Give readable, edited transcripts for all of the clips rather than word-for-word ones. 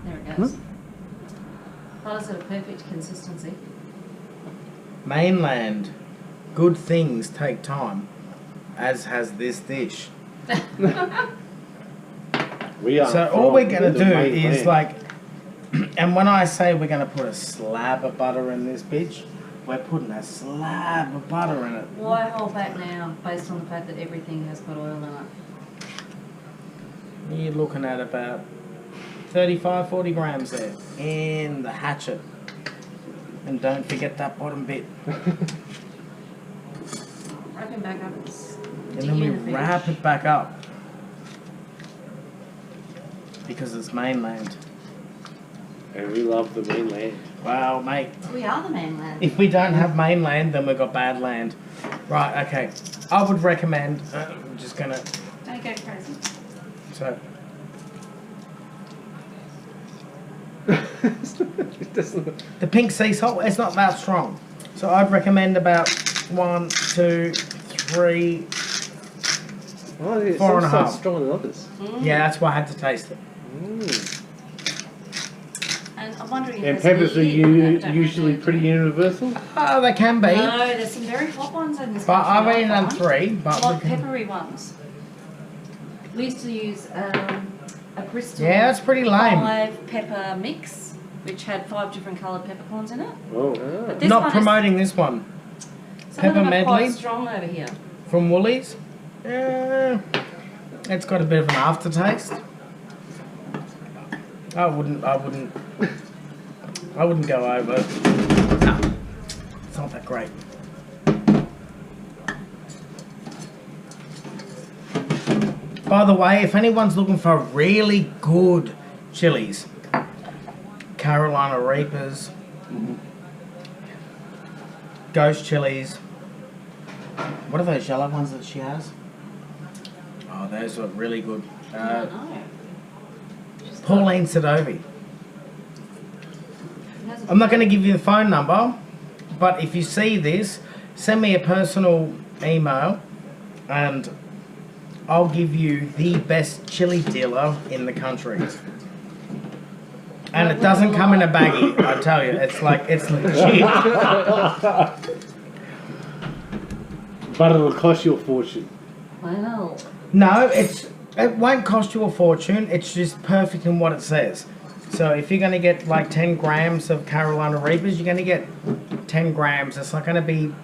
There it goes. Butters at a perfect consistency. Mainland, good things take time, as has this dish. So all we're going to do is like, and when I say we're going to put a slab of butter in this bitch, we're putting a slab of butter in it. Why hold back now, based on the fact that everything has got oil in it? You're looking at about 35, 40 grams there in the hatchet. And don't forget that bottom bit. Wrap it back up. And then we wrap it back up. Because it's mainland. And we love the mainland. Wow, mate. We are the mainland. If we don't have mainland, then we've got bad land. Right, okay. I would recommend, I'm just going to... Don't go crazy. So... the pink sea salt, it's not that strong. So I'd recommend about 1, 2, 3, Oh, it's 4.5. stronger than others. Yeah, that's why I had to taste it. And I'm wondering if And there's peppers are any usually pretty universal. Oh, they can be. No, there's some very hot ones in this But country, I've eaten I them find. 3. But Like peppery ones. We used to use a Bristol yeah, that's pretty lame. 5 pepper mix, which had 5 different coloured peppercorns in it. Oh. But this Not one promoting this one. some of them Pepper are quite medley? strong over here. From Woolies. It's got a bit of an aftertaste. I wouldn't go over. No, it's not that great. By the way, if anyone's looking for really good chilies, Carolina Reapers, Ghost chilies. What are those yellow ones that she has? Oh, those are really good. I don't know. Pauline Sadovi. I'm not going to give you the phone number, but if you see this, send me a personal email and I'll give you the best chili dealer in the country. And it doesn't come in a baggie, I tell you. It's like, it's legit. But it'll cost you a fortune. Wow. No, it won't cost you a fortune. It's just perfect in what it says. So if you're going to get like 10 grams of Carolina Reapers, you're going to get 10 grams. It's not going to be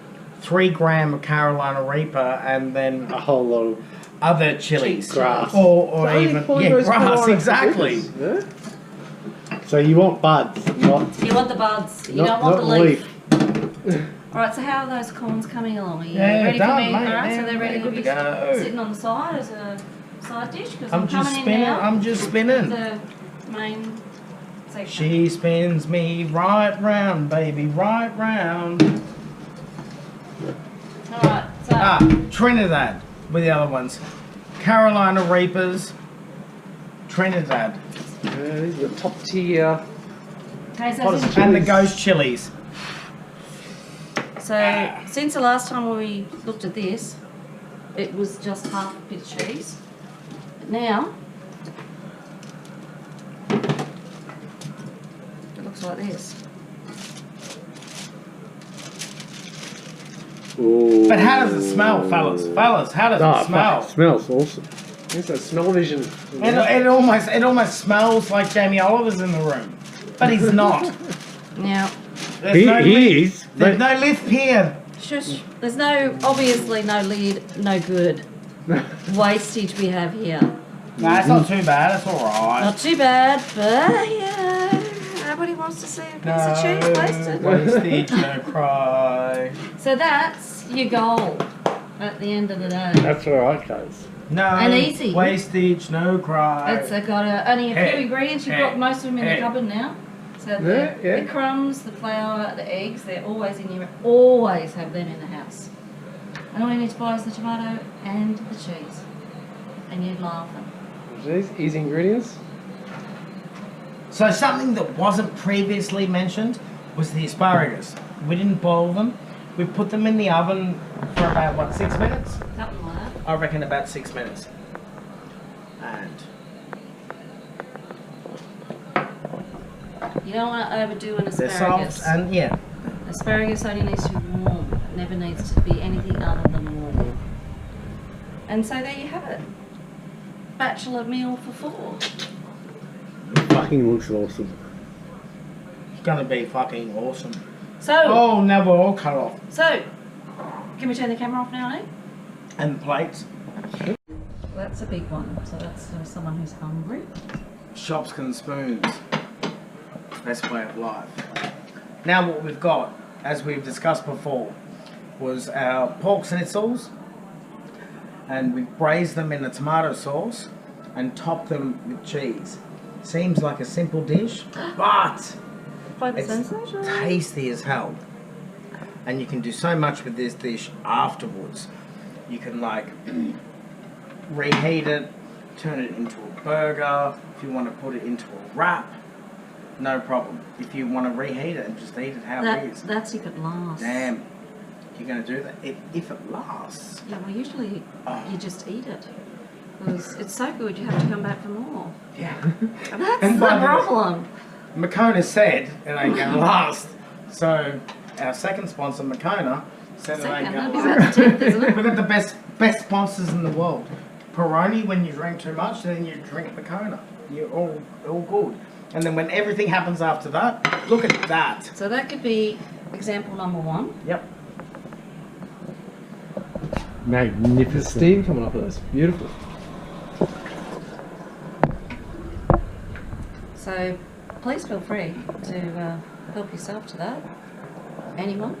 3 grams of Carolina Reaper and then A whole lot of other chilies. grass. Or even, yeah, grass, exactly. Yeah? So you want buds, not... You want the buds. You Not- don't want not the leaf. leaf. Alright, so how are those corns coming along? Are you Yeah, ready done, for me? mate. Alright, so Yeah, they're ready to good be to go. sitting on the side as a side dish? Because I'm I'm just coming spinning. in now. I'm just spinning. The main section. She spins me right round, baby, right round. Alright, so Trinidad with the other ones. Carolina Reapers, Trinidad, Yeah, these are the top tier. okay, so, Hottest since, and the Ghost chilies. since the last time we looked at this, it was just half a bit of cheese. But now it looks like this. Ooh. But how does it smell, fellas? Fellas, how does it smell? It smells awesome. There's that smell vision. It almost smells like Jamie Oliver's in the room, but he's not. Now, There's no He lid. is. There's But no lift here. shush. There's obviously no lid, no good wastage we have here. No, it's not too bad. It's all right. Not too bad, but yeah, nobody wants to see a piece of cheese wasted. Wastage, no cry. So that's your goal at the end of the day. that's alright, guys. No And easy. wastage, no cry. It's got only a few Hey, ingredients. You've hey, got most of them in hey. the cupboard now. So Yeah. the crumbs, the flour, the eggs, they're always in your. Always have them in the house. And all you need to buy is the tomato and the cheese, and you're laughing. These easy ingredients. So something that wasn't previously mentioned was the asparagus. We didn't boil them. We put them in the oven for about, what, 6 minutes? Something like that. I reckon about 6 minutes. And You don't want to overdo an They're asparagus. soft and yeah. Asparagus only needs to be warm. It never needs to be anything other than warm. And so there you have it. Bachelor meal for 4. Fucking looks awesome. It's gonna be fucking awesome. So, Oh, now we're all cut off. so, can we turn the camera off now, eh? And plates. That's a big one. So that's someone who's hungry. Shopskin spoons. Best way of life. Now what we've got, as we've discussed before, was our pork schnitzels. And we braised them in a tomato sauce and topped them with cheese. Seems like a simple dish, but By the it's sensation. tasty as hell. And you can do so much with this dish afterwards. You can like reheat it, turn it into a burger. If you want to put it into a wrap, no problem. If you want to reheat it and just eat it how it is. That's if it lasts. Damn, you're going to do that. If it lasts. Yeah, well, usually you just eat it. Because it's so good, you have to come back for more. Yeah. And that's And the by the- problem. Makona said it ain't going to last. So our second sponsor, Makona, said it ain't Second, going that'd to be last. about the 10th, isn't it? We've got the best sponsors in the world. Peroni, when you drink too much, then you drink Makona. You're all good. And then when everything happens after that, look at that. So that could be example number 1. Yep. Magnificent. Steam coming off of this. Beautiful. So please feel free to help yourself to that. Anyone?